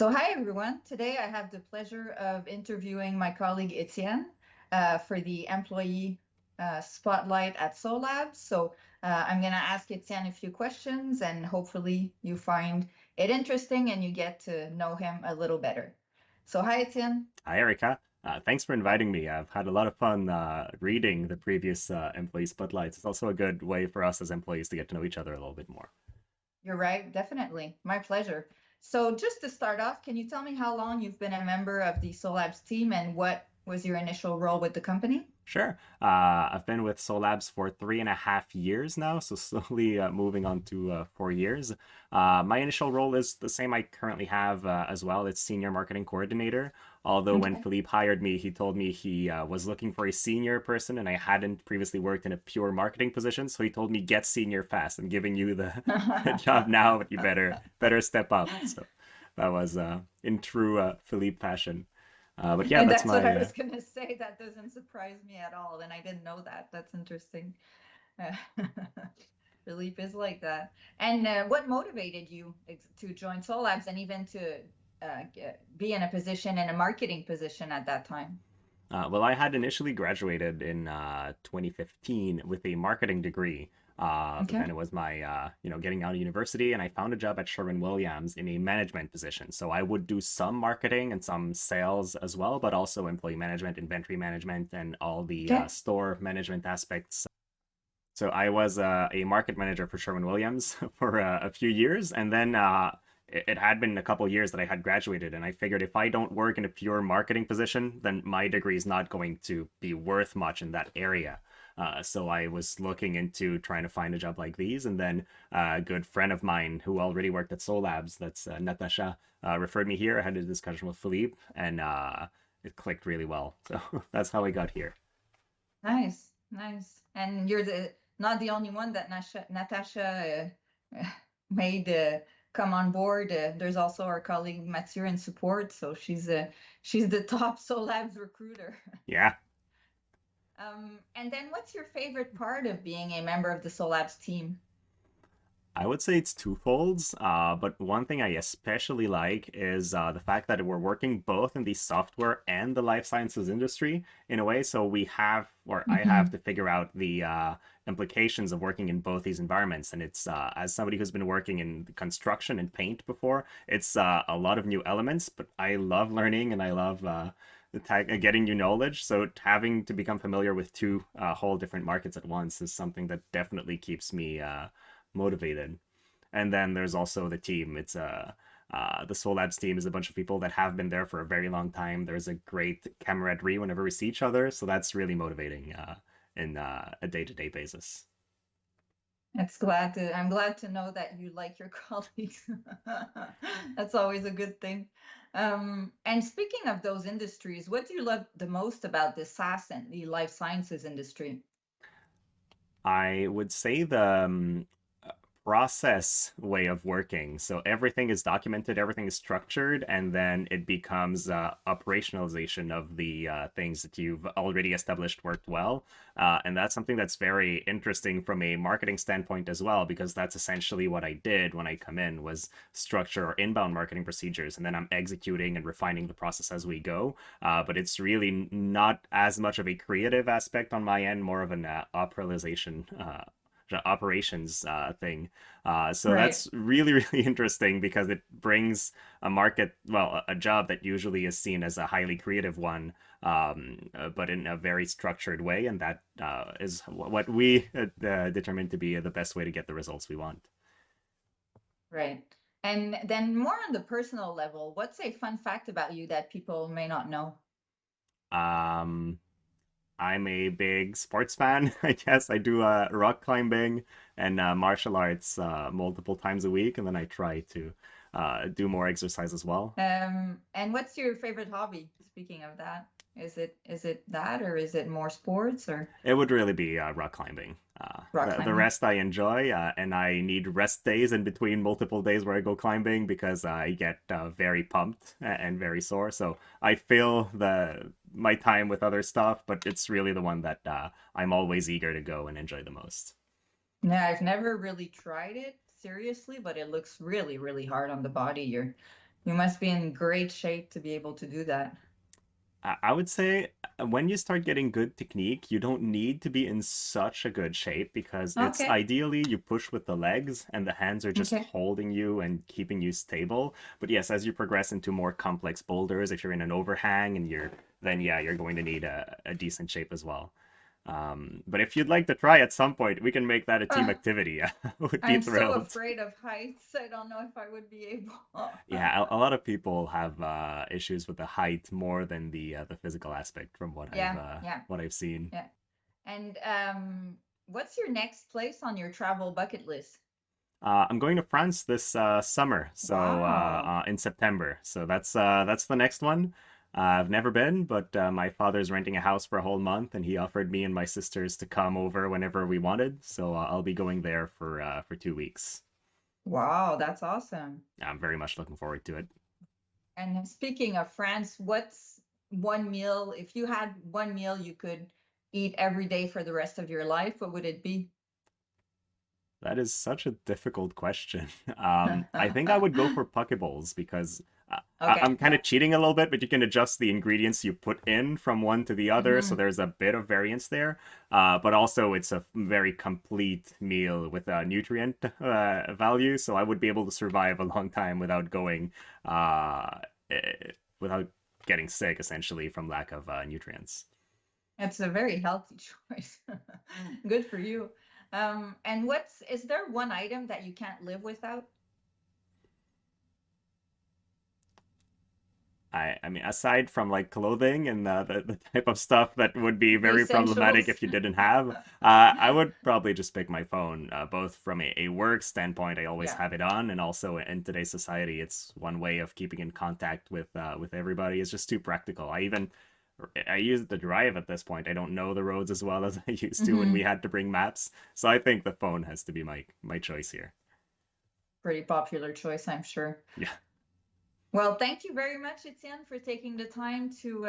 Hi everyone. Today I have the pleasure of interviewing my colleague Etienne for the employee spotlight at SOLABS. I'm going to ask Etienne a few questions and hopefully you find it interesting and you get to know him a little better. Hi Etienne. Hi, Erica. Thanks for inviting me. I've had a lot of fun reading the previous employee spotlights. It's also a good way for us as employees to get to know each other a little bit more. You're right, definitely. My pleasure. Just to start off, can you tell me how long you've been a member of the SOLABS team and what was your initial role with the company? Sure. I've been with SOLABS for 3.5 years now, so slowly moving on to 4 years. My initial role is the same I currently have as well. It's senior marketing coordinator. Although when Okay. Philippe hired me, he told me he was looking for a senior person, and I hadn't previously worked in a pure marketing position. So he told me, "Get senior fast. I'm giving you the, the job now, but you better step up." So that was in true Philippe fashion. But yeah, And that's that's what I my was going to say. That doesn't surprise me at all. And I didn't know that. That's interesting. Uh, Belief is like that. And what motivated you to join Soul Labs and even to be in a position, in a marketing position at that time? Well, I had initially graduated in 2015 with a marketing degree, but Okay. then it was my, getting out of university, and I found a job at Sherwin-Williams in a management position. So I would do some marketing and some sales as well, but also employee management, inventory management, and all the Okay. store management aspects. So I was a market manager for Sherwin-Williams for a few years, and then it had been a couple years that I had graduated, and I figured if I don't work in a pure marketing position, then my degree is not going to be worth much in that area. So I was looking into trying to find a job like these, and then a good friend of mine who already worked at SOLABS, that's Natasha, referred me here. I had a discussion with Philippe, and it clicked really well. So that's how I got here. Nice. Nice. And you're the not the only one that Natasha made come on board. There's also our colleague Mathieu in support. So she's the top Soul Labs recruiter. Yeah. And then what's your favorite part of being a member of the Soul Labs team? I would say it's twofold, but one thing I especially like is the fact that we're working both in the software and the life sciences industry in a way. So we have, or I have Hmm. to figure out the implications of working in both these environments. And it's, as somebody who's been working in construction and paint before, it's a lot of new elements, but I love learning and I love getting new knowledge. So having to become familiar with two whole different markets at once is something that definitely keeps me motivated. And then there's also the team. It's the Soul Labs team is a bunch of people that have been there for a very long time. There's a great camaraderie whenever we see each other, so that's really motivating in a day-to-day basis. I'm glad to know that you like your colleagues. That's always a good thing. And speaking of those industries, what do you love the most about the SaaS and the life sciences industry? I would say the process way of working. So everything is documented, everything is structured, and then it becomes operationalization of the things that you've already established worked well. And that's something that's very interesting from a marketing standpoint as well, because that's essentially what I did when I come in was structure or inbound marketing procedures, and then I'm executing and refining the process as we go. But it's really not as much of a creative aspect on my end, more of an operationalization operations thing. So Right. that's really, really interesting because it brings a market, well, a job that usually is seen as a highly creative one, but in a very structured way. And that is what we determine to be the best way to get the results we want. Right. And then more on the personal level, what's a fun fact about you that people may not know? Um, I'm a big sports fan. I guess I do rock climbing and martial arts multiple times a week, and then I try to do more exercise as well. And what's your favorite hobby? Speaking of that, is it that or is it more sports or It would really be rock climbing. rock The climbing? rest I enjoy, and I need rest days in between multiple days where I go climbing because I get very pumped and very sore. So I fill the my time with other stuff, but it's really the one that I'm always eager to go and enjoy the most. No, I've never really tried it seriously, but it looks really, really hard on the body. You must be in great shape to be able to do that. I would say when you start getting good technique, you don't need to be in such a good shape because it's Okay. ideally you push with the legs and the hands are just Okay. holding you and keeping you stable. But yes, as you progress into more complex boulders, if you're in an overhang and then yeah, you're going to need a decent shape as well. But if you'd like to try at some point, we can make that a team Uh, activity. I would be I'm so thrilled. afraid of heights. I don't know if I would be able. Yeah, a lot of people have issues with the height more than the physical aspect from Yeah, yeah, what I've seen. yeah. And what's your next place on your travel bucket list? I'm going to France this summer, so Wow. in September. So that's the next one. I've never been, but my father's renting a house for a whole month, and he offered me and my sisters to come over whenever we wanted. So I'll be going there for 2 weeks. Wow, that's awesome. I'm very much looking forward to it. And speaking of France, what's one meal, if you had one meal you could eat every day for the rest of your life, what would it be? That is such a difficult question. I think I would go for Pokeballs because I'm Okay. kind of cheating a little bit, but you can adjust the ingredients you put in from one to the other, so Hmm. there's a bit of variance there. But also, it's a very complete meal with a nutrient value, so I would be able to survive a long time without going, without getting sick, essentially, from lack of nutrients. It's a very healthy choice. Good for you. And is there one item that you can't live without? I mean, aside from like clothing and the type of stuff that would be The very problematic essentials? if you didn't have, I would probably just pick my phone, both from a work standpoint, I always Yeah. have it on, and also in today's society, it's one way of keeping in contact with everybody. It's just too practical. I use it to drive at this point. I don't know the roads as well as I used to when we Hmm. had to bring maps, so I think the phone has to be my choice here. Pretty popular choice, I'm sure. Yeah. Well, thank you very much, Etienne, for taking the time to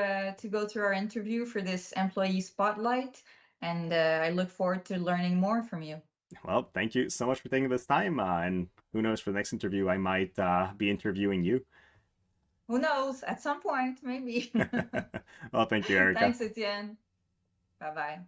go through our interview for this employee spotlight, and I look forward to learning more from you. Well, thank you so much for taking this time. And who knows, for the next interview, I might be interviewing you. Who knows? At some point, maybe. Well, thank you, Erica. Thanks, Etienne. Bye bye.